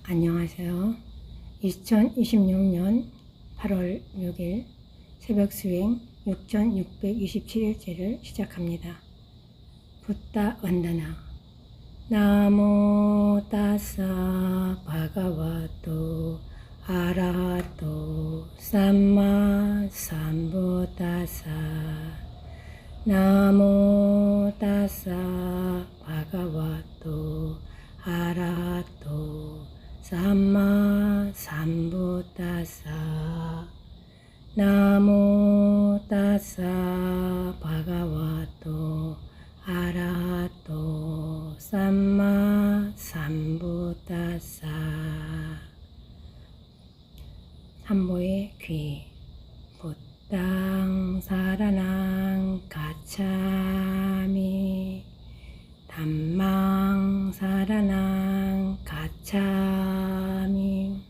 안녕하세요. 2026년 8월 6일 새벽 수행 6627일째를 시작합니다. 붓다 완다나 나모 따사 바가와토 아라하토 삼마 삼부다사 나모 따사 바가와토 아라하토 삼마 삼부다사 나모 따사 바가와토 아라하토 삼마 삼부다사. 삼보의 귀. 부땅 사라낭 가차미 담망 사라낭 가차미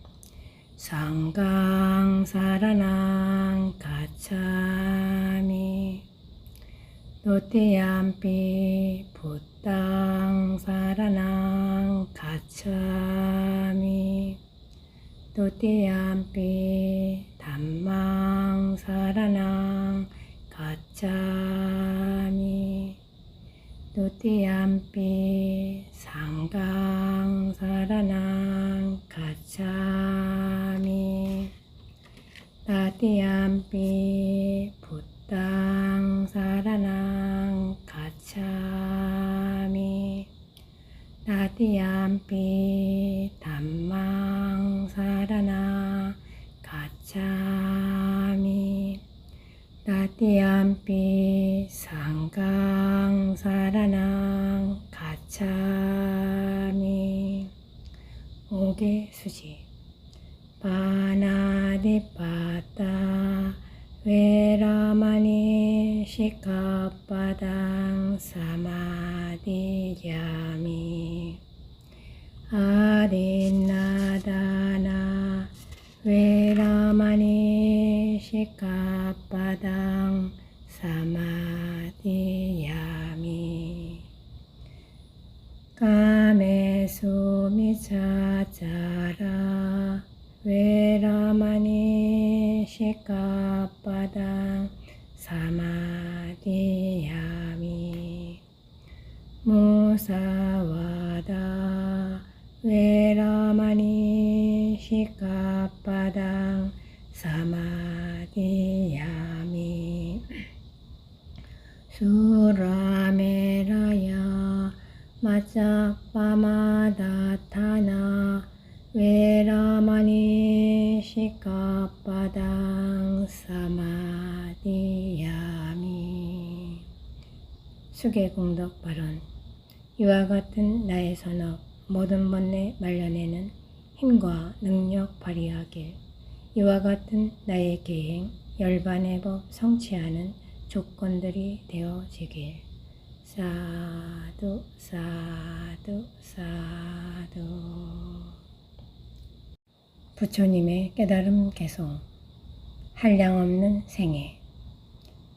상강 사라낭 가차미 도티얌피 부땅 사라낭 가차미 도티얌피 담망 사라낭 가차미 도티얌피 상강 사라낭 가차미 다티얌피 부땅 사라낭 가차미 다티얌피 담망 사라낭 가차미 다티얌피 상강 사라낭 가차미. 옥의 수지. 파나디파타 웨라마니 시카파당 사마디야미 아린나다나 웨라마니 시카파당 사마디야미 까메수 미차자라 웨라마니 시카파당 사마디야미 무사와다 웨라마니 시카파당 사마디야미 수라메라야 마짜파마다타나 웨라마니 시카파당 사마디야미. 수계공덕 발언. 이와 같은 나의 선업 모든 번뇌 말려내는 힘과 능력 발휘하길. 이와 같은 나의 계행 열반의 법 성취하는 조건들이 되어지길. 사두 사두 사두. 부처님의 깨달음 개송. 한량없는 생애.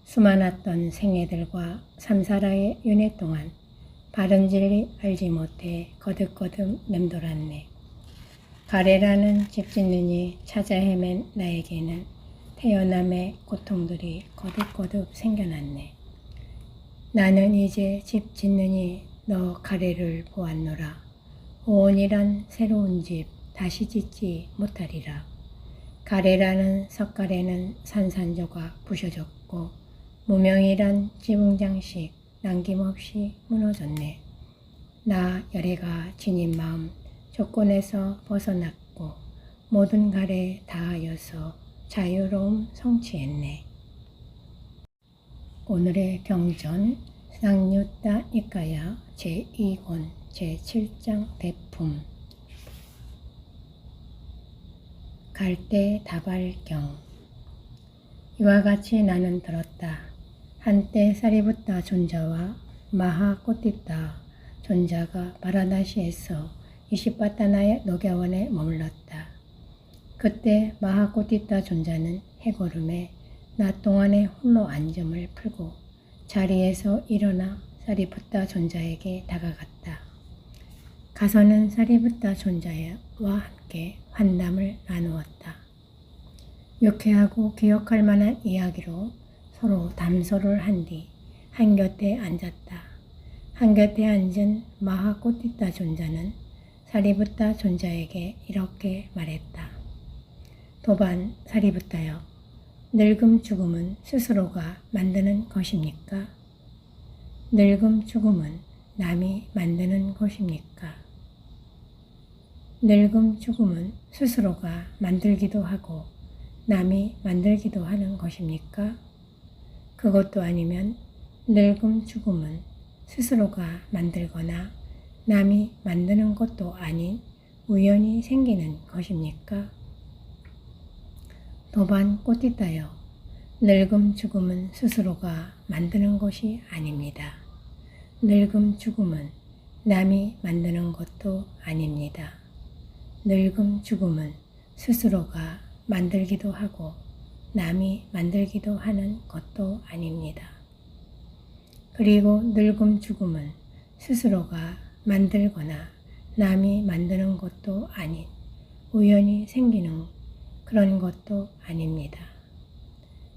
수많았던 생애들과 삼사라의 윤회 동안 바른 진리 알지 못해 거듭거듭 맴돌았네. 가래라는 집 짓는 이 찾아 헤맨 나에게는 태어남의 고통들이 거듭거듭 생겨났네. 나는 이제 집 짓느니 너 가래를 보았노라. 오온이란 새로운 집 다시 짓지 못하리라. 가래라는 석가래는 산산조각 부셔졌고 무명이란 지붕장식 남김없이 무너졌네. 나 열애가 지닌 마음 조건에서 벗어났고 모든 가래 다하여서 자유로움 성취했네. 오늘의 경전 쌍유따 이까야 제2권 제7장 대품. 갈대 다발경. 이와 같이 나는 들었다. 한때 사리부타 존자와 마하코티타 존자가 바라나시에서 이시파타나의 녹야원에 머물렀다. 그때 마하코티타 존자는 해걸음에 낮 동안에 홀로 앉음을 풀고 자리에서 일어나 사리푸타 존자에게 다가갔다. 가서는 사리부타 존자와 함께 환담을 나누었다. 유쾌하고 기억할 만한 이야기로 서로 담소를 한 뒤 한곁에 앉았다. 한곁에 앉은 마하코티타 존자는 사리부타 존자에게 이렇게 말했다. 도반 사리부타여, 늙음 죽음은 스스로가 만드는 것입니까? 늙음 죽음은 남이 만드는 것입니까? 늙음 죽음은 스스로가 만들기도 하고 남이 만들기도 하는 것입니까? 그것도 아니면 늙음 죽음은 스스로가 만들거나 남이 만드는 것도 아닌 우연히 생기는 것입니까? 도반 꼬띠따여, 늙음 죽음은 스스로가 만드는 것이 아닙니다. 늙음 죽음은 남이 만드는 것도 아닙니다. 늙음 죽음은 스스로가 만들기도 하고 남이 만들기도 하는 것도 아닙니다. 그리고 늙음 죽음은 스스로가 만들거나 남이 만드는 것도 아닌 우연히 생기는 그런 것도 아닙니다.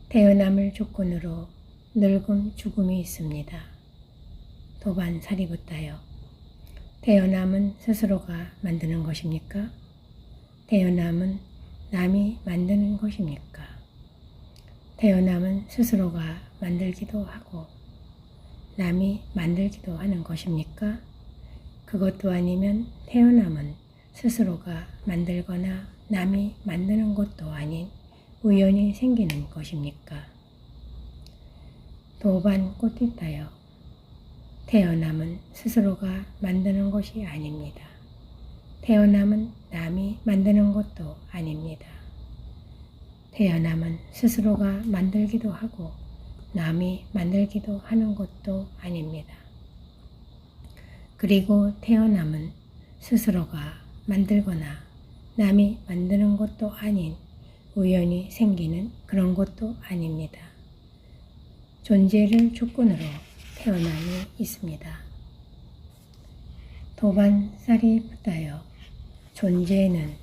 태어남을 조건으로 늙음 죽음이 있습니다. 도반 사리부타여, 태어남은 스스로가 만드는 것입니까? 태어남은 남이 만드는 것입니까? 태어남은 스스로가 만들기도 하고 남이 만들기도 하는 것입니까? 그것도 아니면 태어남은 스스로가 만들거나 남이 만드는 것도 아닌 우연히 생기는 것입니까? 도반 꼬띠따여, 태어남은 스스로가 만드는 것이 아닙니다. 태어남은 남이 만드는 것도 아닙니다. 태어남은 스스로가 만들기도 하고 남이 만들기도 하는 것도 아닙니다. 그리고 태어남은 스스로가 만들거나 남이 만드는 것도 아닌 우연히 생기는 그런 것도 아닙니다. 존재를 조건으로 태어남이 있습니다. 도반 사리부타여, 존재는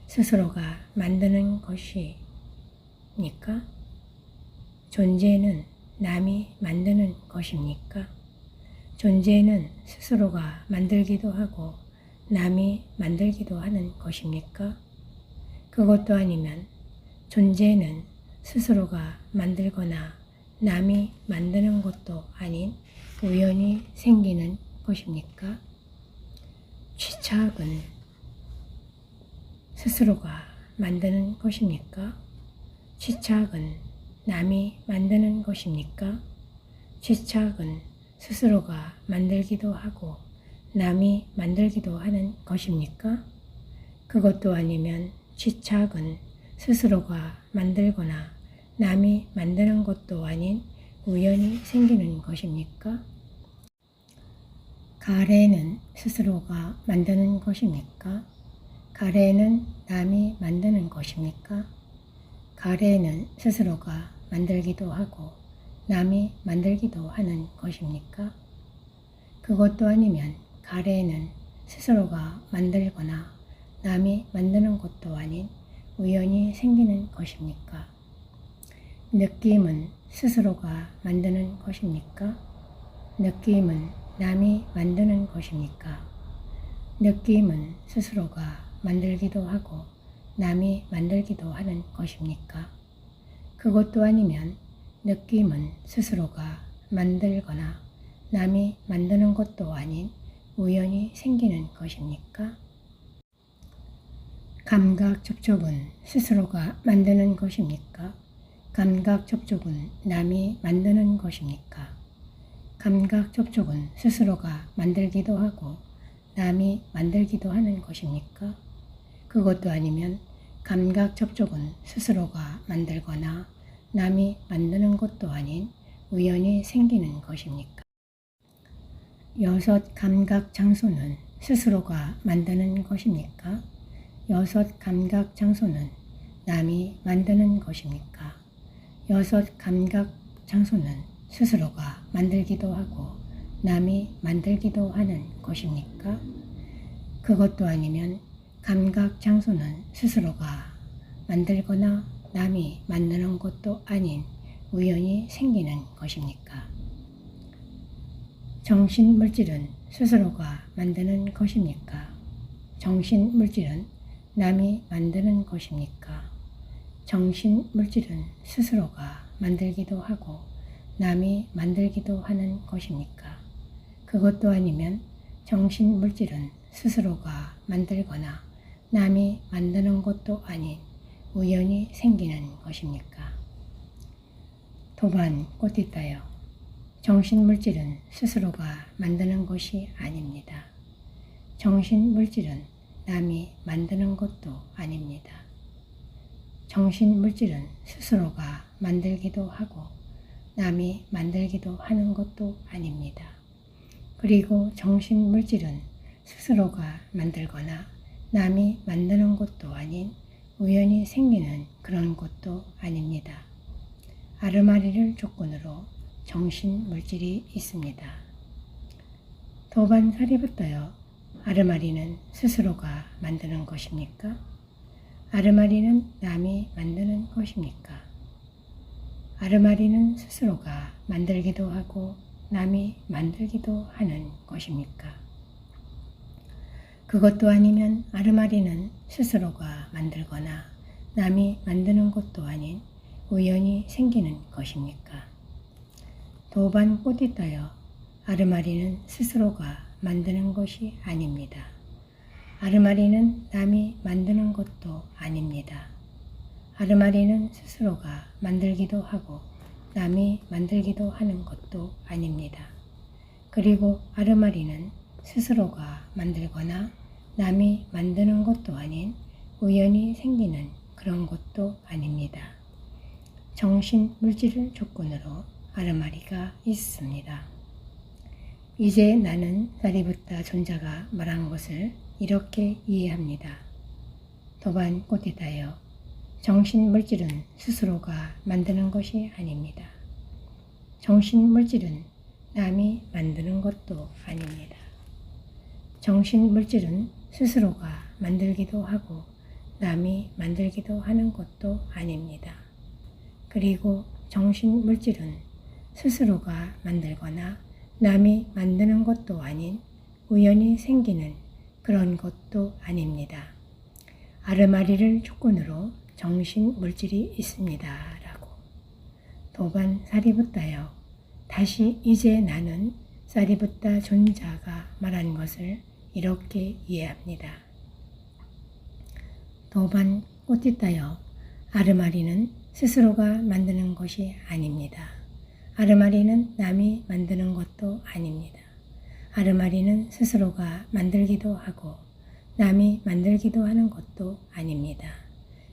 스스로가 만드는 것입니까? 존재는 남이 만드는 것입니까? 존재는 스스로가 만들기도 하고 남이 만들기도 하는 것입니까? 그것도 아니면 존재는 스스로가 만들거나 남이 만드는 것도 아닌 우연히 생기는 것입니까? 취착은 스스로가 만드는 것입니까? 취착은 남이 만드는 것입니까? 취착은 스스로가 만들기도 하고 남이 만들기도 하는 것입니까? 그것도 아니면 취착은 스스로가 만들거나 남이 만드는 것도 아닌 우연히 생기는 것입니까? 가래는 스스로가 만드는 것입니까? 가래는 남이 만드는 것입니까? 가래는 스스로가 만들기도 하고 남이 만들기도 하는 것입니까? 그것도 아니면 가래는 스스로가 만들거나 남이 만드는 것도 아닌 우연히 생기는 것입니까? 느낌은 스스로가 만드는 것입니까? 느낌은 남이 만드는 것입니까? 느낌은 스스로가 만들기도 하고 남이 만들기도 하는 것입니까? 그것도 아니면 느낌은 스스로가 만들거나 남이 만드는 것도 아닌 우연히 생기는 것입니까? 감각 접촉은 스스로가 만드는 것입니까? 감각 접촉은 남이 만드는 것입니까? 감각 접촉은 스스로가 만들기도 하고 남이 만들기도 하는 것입니까? 그것도 아니면 감각 접촉은 스스로가 만들거나 남이 만드는 것도 아닌 우연히 생기는 것입니까? 여섯 감각 장소는 스스로가 만드는 것입니까? 여섯 감각 장소는 남이 만드는 것입니까? 여섯 감각 장소는 스스로가 만들기도 하고 남이 만들기도 하는 것입니까? 그것도 아니면 감각 장소는 스스로가 만들거나 남이 만드는 것도 아닌 우연히 생기는 것입니까? 정신 물질은 스스로가 만드는 것입니까? 정신 물질은 남이 만드는 것입니까? 정신 물질은 스스로가 만들기도 하고 남이 만들기도 하는 것입니까? 그것도 아니면 정신 물질은 스스로가 만들거나 남이 만드는 것도 아닌 우연히 생기는 것입니까? 도반 꽃이 따요. 정신 물질은 스스로가 만드는 것이 아닙니다. 정신 물질은 남이 만드는 것도 아닙니다. 정신 물질은 스스로가 만들기도 하고 남이 만들기도 하는 것도 아닙니다. 그리고 정신 물질은 스스로가 만들거나 남이 만드는 것도 아닌 우연히 생기는 그런 것도 아닙니다. 아르마리를 조건으로 정신 물질이 있습니다. 도반사리부터요. 아르마리는 스스로가 만드는 것입니까? 아르마리는 남이 만드는 것입니까? 아르마리는 스스로가 만들기도 하고 남이 만들기도 하는 것입니까? 그것도 아니면 아르마리는 스스로가 만들거나 남이 만드는 것도 아닌 우연히 생기는 것입니까? 도반 꽃이 따요. 아르마리는 스스로가 만드는 것이 아닙니다. 아르마리는 남이 만드는 것도 아닙니다. 아르마리는 스스로가 만들기도 하고 남이 만들기도 하는 것도 아닙니다. 그리고 아르마리는 스스로가 만들거나 남이 만드는 것도 아닌 우연히 생기는 그런 것도 아닙니다. 정신 물질을 조건으로 아르마리가 있습니다. 이제 나는 사리부타 존자가 말한 것을 이렇게 이해합니다. 도반 꽃이 따요. 정신 물질은 스스로가 만드는 것이 아닙니다. 정신 물질은 남이 만드는 것도 아닙니다. 정신 물질은 스스로가 만들기도 하고 남이 만들기도 하는 것도 아닙니다. 그리고 정신 물질은 스스로가 만들거나 남이 만드는 것도 아닌 우연히 생기는 그런 것도 아닙니다. 아르마리를 조건으로 정신 물질이 있습니다. 라고. 도반 사리부타요. 다시 이제 나는 사리부타 존자가 말한 것을 이렇게 이해합니다. 도반 꽃이 따요. 아르마리는 스스로가 만드는 것이 아닙니다. 아르마리는 남이 만드는 것도 아닙니다. 아르마리는 스스로가 만들기도 하고 남이 만들기도 하는 것도 아닙니다.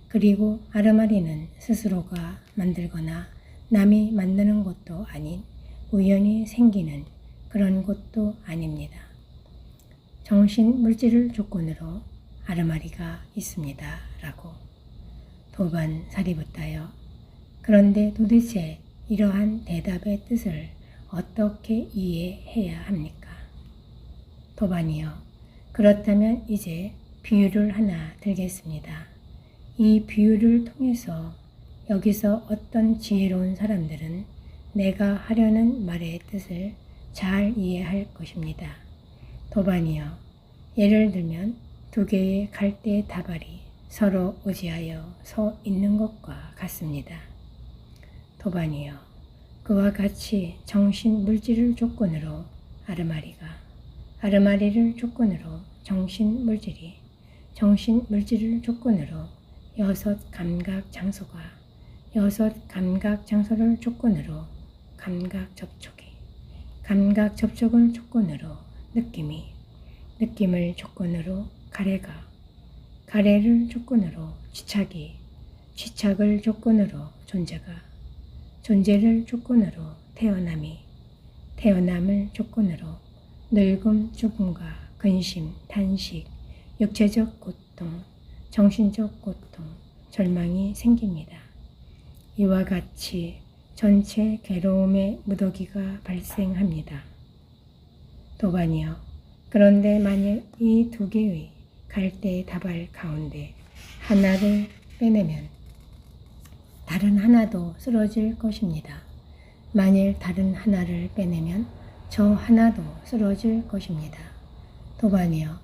그리고 아르마리는 스스로가 만들거나 남이 만드는 것도 아닌 우연히 생기는 그런 것도 아닙니다. 정신 물질을 조건으로 아르마리가 있습니다. 라고. 도반 사리부타요. 그런데 도대체 이러한 대답의 뜻을 어떻게 이해해야 합니까? 도반이요. 그렇다면 이제 비유를 하나 들겠습니다. 이 비유를 통해서 여기서 어떤 지혜로운 사람들은 내가 하려는 말의 뜻을 잘 이해할 것입니다. 도반이요. 예를 들면 두 개의 갈대 다발이 서로 의지하여 서 있는 것과 같습니다. 도반이요. 그와 같이 정신 물질을 조건으로 아르마리를 조건으로 정신 물질을 조건으로 여섯 감각 장소를 조건으로 감각 접촉을 조건으로 느낌을 조건으로 가래를 조건으로 지착을 조건으로 존재를 조건으로 태어남을 조건으로 늙음, 죽음과 근심, 탄식, 육체적 고통, 정신적 고통, 절망이 생깁니다. 이와 같이 전체 괴로움의 무더기가 발생합니다. 도반이요. 그런데 만일 이 두 개의 갈대 다발 가운데 하나를 빼내면 다른 하나도 쓰러질 것입니다. 만일 다른 하나를 빼내면 저 하나도 쓰러질 것입니다. 도반이여,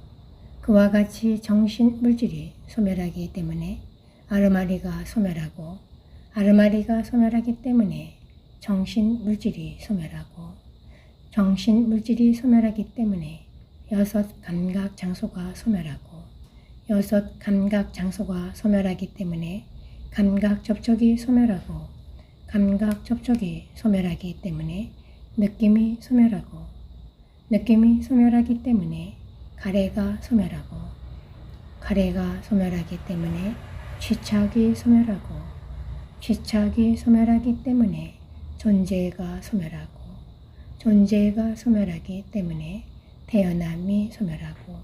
그와 같이 정신 물질이 소멸하기 때문에 아르마리가 소멸하고, 아르마리가 소멸하기 때문에 정신 물질이 소멸하고, 정신 물질이 소멸하기 때문에 여섯 감각 장소가 소멸하고, 여섯 감각 장소가 소멸하기 때문에 감각 접촉이 소멸하고, 감각 접촉이 소멸하기 때문에 느낌이 소멸하고, 느낌이 소멸하기 때문에 가래가 소멸하고, 가래가 소멸하기 때문에 취착이 소멸하고, 취착이 소멸하기 때문에 존재가 소멸하고, 존재가 소멸하기 때문에 태어남이 소멸하고,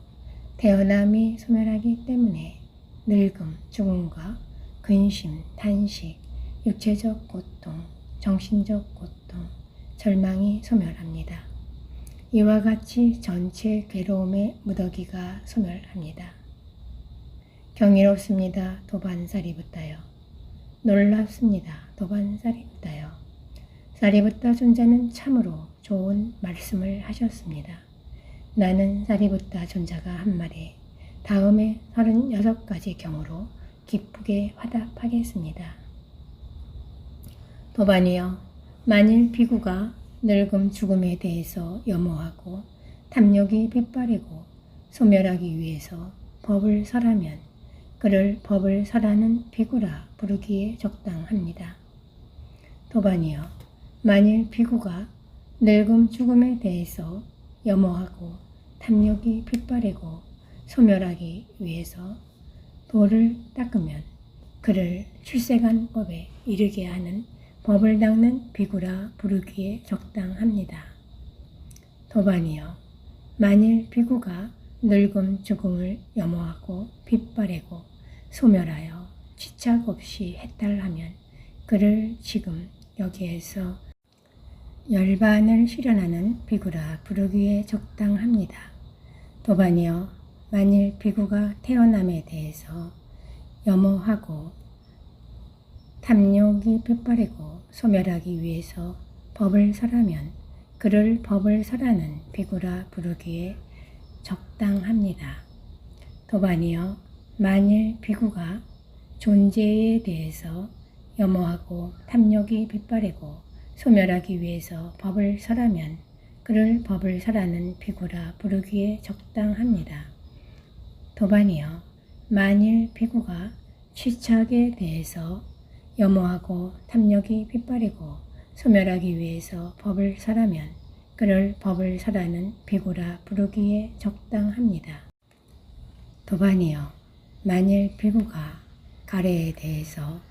태어남이 소멸하기 때문에 늙음, 죽음과 근심, 탄식, 육체적 고통, 정신적 고통, 절망이 소멸합니다. 이와 같이 전체 괴로움의 무더기가 소멸합니다. 경이롭습니다. 도반사리부타요. 놀랍습니다. 도반사리부타요. 사리부타 존자는 참으로 좋은 말씀을 하셨습니다. 나는 사리부타 존자가 한 말에 다음에 36가지 경우로 기쁘게 화답하겠습니다. 도반이여, 만일 비구가 늙음 죽음에 대해서 염호하고 탐욕이 빗발이고 소멸하기 위해서 법을 설하면 그를 법을 설하는 비구라 부르기에 적당합니다. 도반이여, 만일 비구가 늙음 죽음에 대해서 염호하고 탐욕이 빗발이고 소멸하기 위해서 돌을 닦으면 그를 출세간 법에 이르게 하는 법을 닦는 비구라 부르기에 적당합니다. 도반이여, 만일 비구가 늙음 죽음을 염호하고 빗발이고 소멸하여 취착 없이 해탈하면 그를 지금 여기에서 열반을 실현하는 비구라 부르기에 적당합니다. 도반이여, 만일 비구가 태어남에 대해서 염호하고 탐욕이 빗발이고 소멸하기 위해서 법을 설하면 그를 법을 설하는 비구라 부르기에 적당합니다. 도반이여, 만일 비구가 존재에 대해서 염호하고 탐욕이 빗발이고 소멸하기 위해서 법을 설하면 그를 법을 설하는 비구라 부르기에 적당합니다. 도반이여, 만일 비구가 취착에 대해서 염호하고 탐욕이 빗발이고 소멸하기 위해서 법을 설하면 그를 법을 설하는 비구라 부르기에 적당합니다. 도반이여, 만일 비구가 가래에 대해서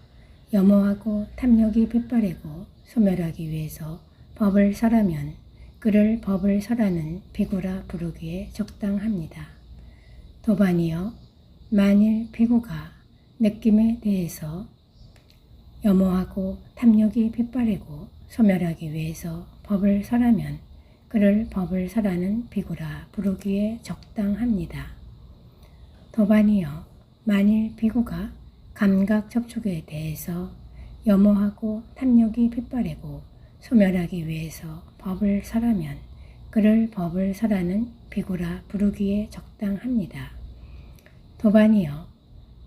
염호하고 탐욕이 빗발이고 소멸하기 위해서 법을 설하면 그를 법을 설하는 비구라 부르기에 적당합니다. 도반이여, 만일 비구가 느낌에 대해서 염호하고 탐욕이 빗발이고 소멸하기 위해서 법을 설하면 그를 법을 설하는 비구라 부르기에 적당합니다. 도반이여, 만일 비구가 감각 접촉에 대해서 염호하고 탐욕이 빗발이고 소멸하기 위해서 법을 설하면 그를 법을 설하는 비구라 부르기에 적당합니다. 도반이여,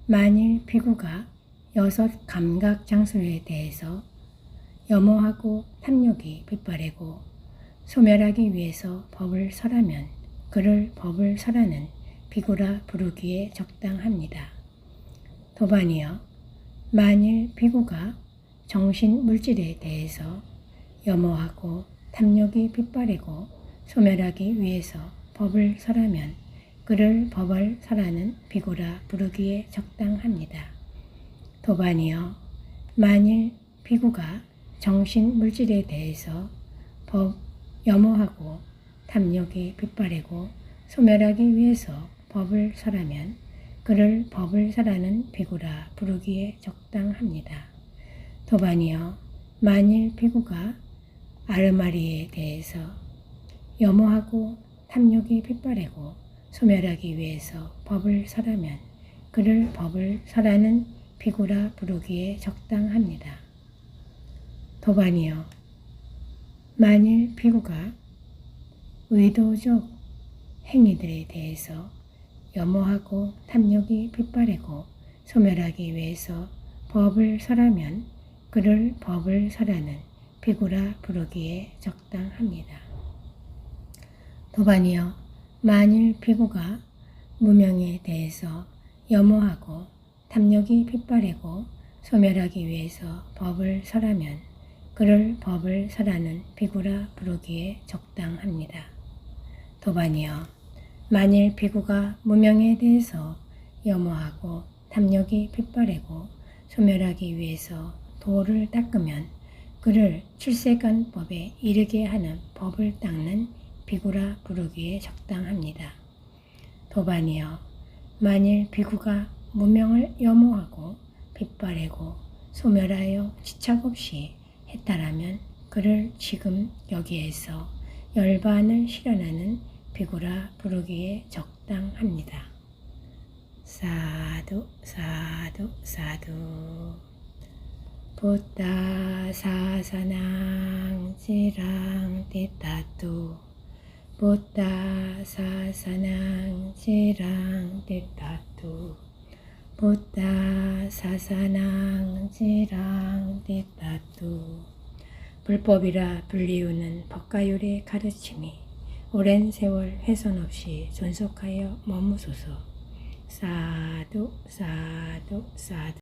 만일 비구가 여섯 감각 장소에 대해서 염호하고 탐욕이 빗발이고 소멸하기 위해서 법을 설하면 그를 법을 설하는 비구라 부르기에 적당합니다. 도반이여, 만일 비구가 정신 물질에 대해서 염호하고 탐욕이 빗발이고 소멸하기 위해서 법을 설하면 그를 법을 설하는 비구라 부르기에 적당합니다. 도반이여, 만일 비구가 정신 물질에 대해서 염호하고 탐욕이 빗발이고 소멸하기 위해서 법을 설하면 그를 법을 설하는 비구라 부르기에 적당합니다. 도반이여, 만일 비구가 아르마리에 대해서 염호하고 탐욕이 핏바래고 소멸하기 위해서 법을 설하면 그를 법을 설하는 비구라 부르기에 적당합니다. 도반이여, 만일 비구가 의도적 행위들에 대해서 염호하고 탐욕이 핏바래고 소멸하기 위해서 법을 설하면 그를 법을 설하는 비구라 부르기에 적당합니다. 도반이여, 만일 비구가 무명에 대해서 염호하고 탐욕이 핏바래고 소멸하기 위해서 법을 설하면 그를 법을 설하는 비구라 부르기에 적당합니다. 도반이여, 만일 비구가 무명에 대해서 염호하고 탐욕이 핏바래고 소멸하기 위해서 도를 닦으면 그를 출세간법에 이르게 하는 법을 닦는 비구라 부르기에 적당합니다. 도반이여, 만일 비구가 무명을 염호하고 핏바래고 소멸하여 지착 없이 했다라면 그를 지금 여기에서 열반을 실현하는 비구라 부르기에 적당합니다. 사두 사두 사두. 부타 사사낭 지랑 디타투. 부타 사사낭 지랑 디타투. 부타 사사낭 지랑 디타투. 불법이라 불리우는 법가율의 가르침이 오랜 세월 훼손 없이 존속하여 머무소서. 사두 사두 사두.